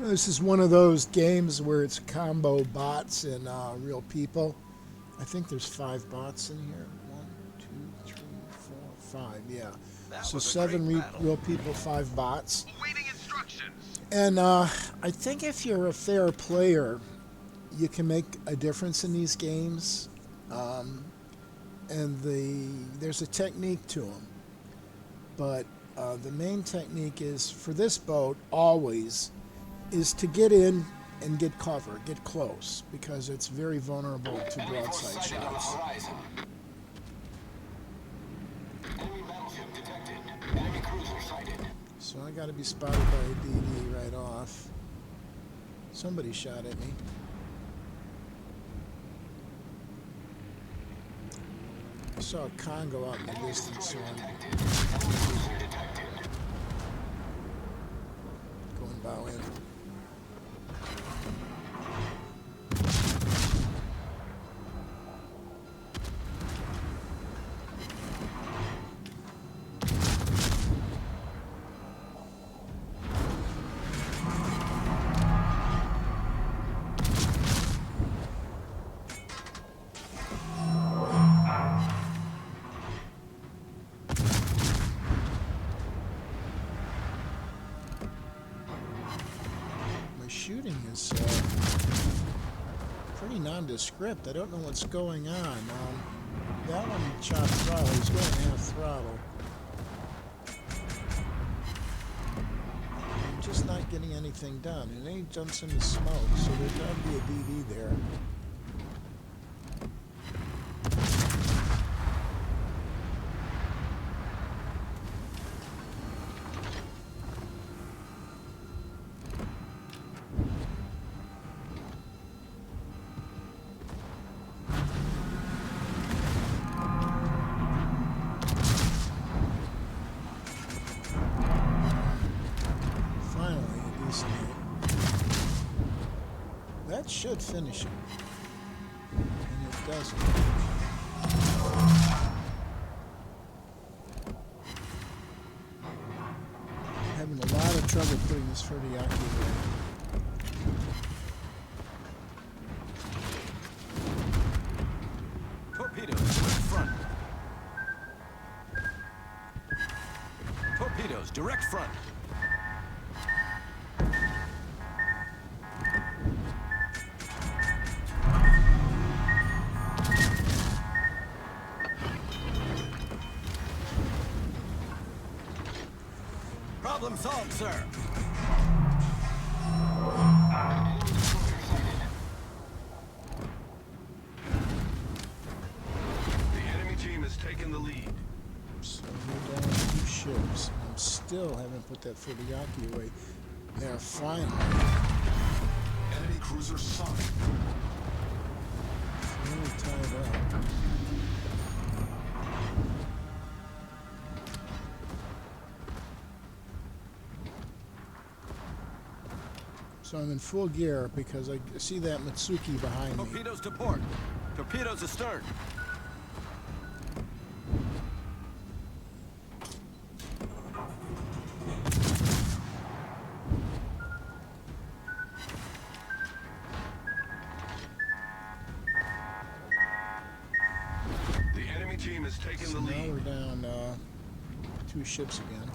This is one of those games where it's combo bots and real people. I think there's 5 bots in here. 1, 2, 3, 4, 5. Yeah. That So was a 7 great battle. real people, 5 bots. Awaiting instructions. And I think if you're a fair player, you can make a difference in these games. And there's a technique to them. But the main technique is, for this boat, always, is to get in and get cover, get close, because it's very vulnerable to broadside shots. Enemy battleship detected. Enemy cruiser sighted. So I got to be spotted by a DD right off. Somebody shot at me. I saw a Congo out in the distance, so I'm going bow in. Shooting is pretty nondescript. I don't know what's going on. That one chopped throttle. He's going half throttle. I'm just not getting anything done. And then he jumps into smoke, so there's got to be a DD there. That should finish it. And it doesn't. I'm having a lot of trouble putting this Ferdiaki away. Torpedoes direct front. Torpedoes direct front. Problem solved, sir. The enemy team has taken the lead. So we're down 2 ships. I still haven't put that Ferdiaki away. There, finally. Enemy cruiser sunk. It's really tied up. So I'm in full gear because I see that Mitsuki behind me. Torpedoes to port. Torpedoes astern. The enemy team has taken So the now lead. we're down 2 ships again.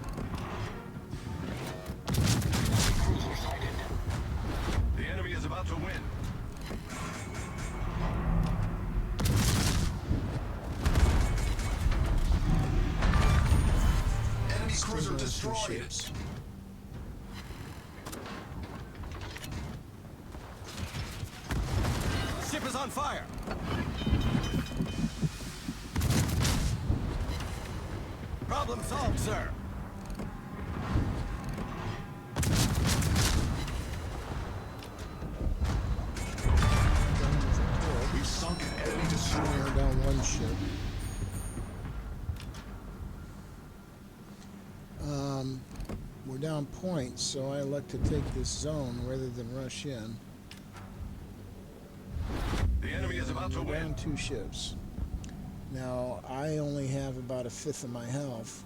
Cruiser sighted. The enemy is about to win. Enemy Still cruiser down 2 destroyed. ships. Ship is on fire. Problem solved, sir. We sunk an enemy destroyer. We're down 1 ship. We're down points, so I elect to take this zone rather than rush in. The enemy is about to We're down win. 2 ships. Now, I only have about 1/5 of my health,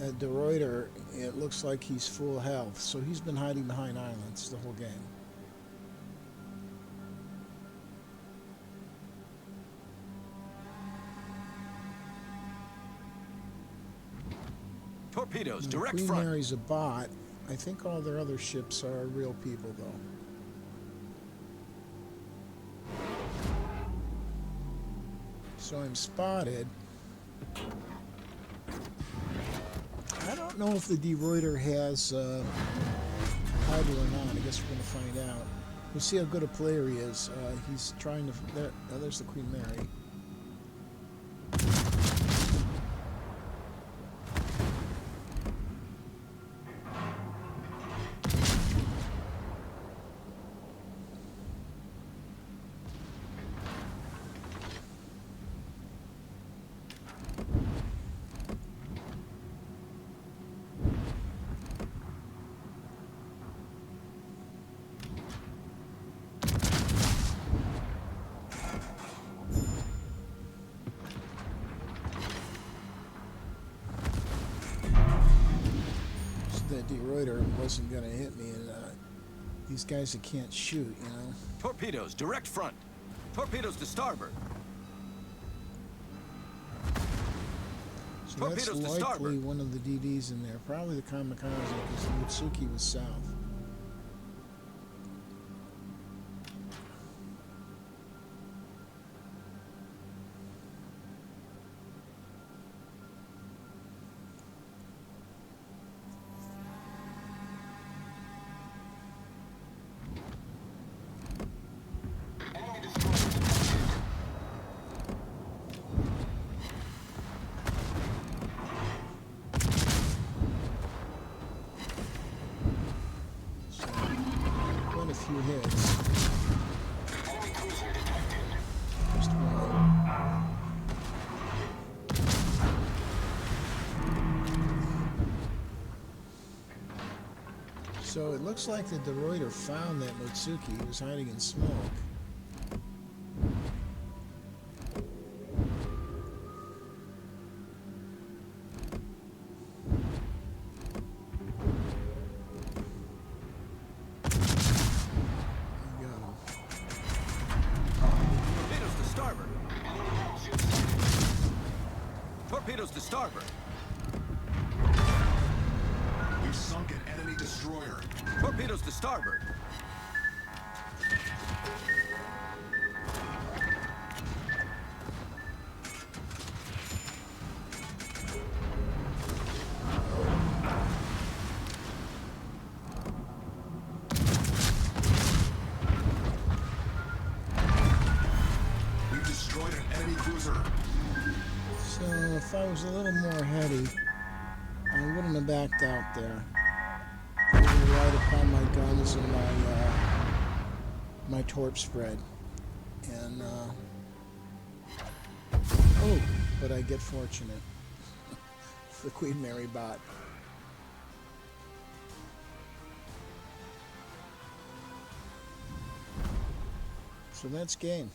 De Ruyter, it looks like he's full health, so he's been hiding behind islands the whole game. Torpedoes, Now, direct Queen front. Mary's a bot. I think all their other ships are real people, though. So I'm spotted. I don't know if the De Ruyter has idle or not. I guess we're going to find out. We'll see how good a player he is. He's trying to... there's the Queen Mary. That De Ruyter wasn't going to hit me, and these guys that can't shoot, you know. Torpedoes, direct front. Torpedoes to starboard. So Torpedoes that's to likely starboard. one of the DDs in there. Probably the Kamikaze, because the Mitsuki was south. So, quite a few hits. Just one. So it looks like the De Ruyter found that Mitsuki. He was hiding in smoke. I got him. Torpedoes to starboard. Torpedoes to starboard. We've sunk an enemy destroyer. Torpedoes to starboard. We've destroyed an enemy cruiser. So if I was a little more heady, I wouldn't have backed out there. I would have relied upon my guns and my torp spread. And, oh, but I get fortunate. The Queen Mary bot. So that's game.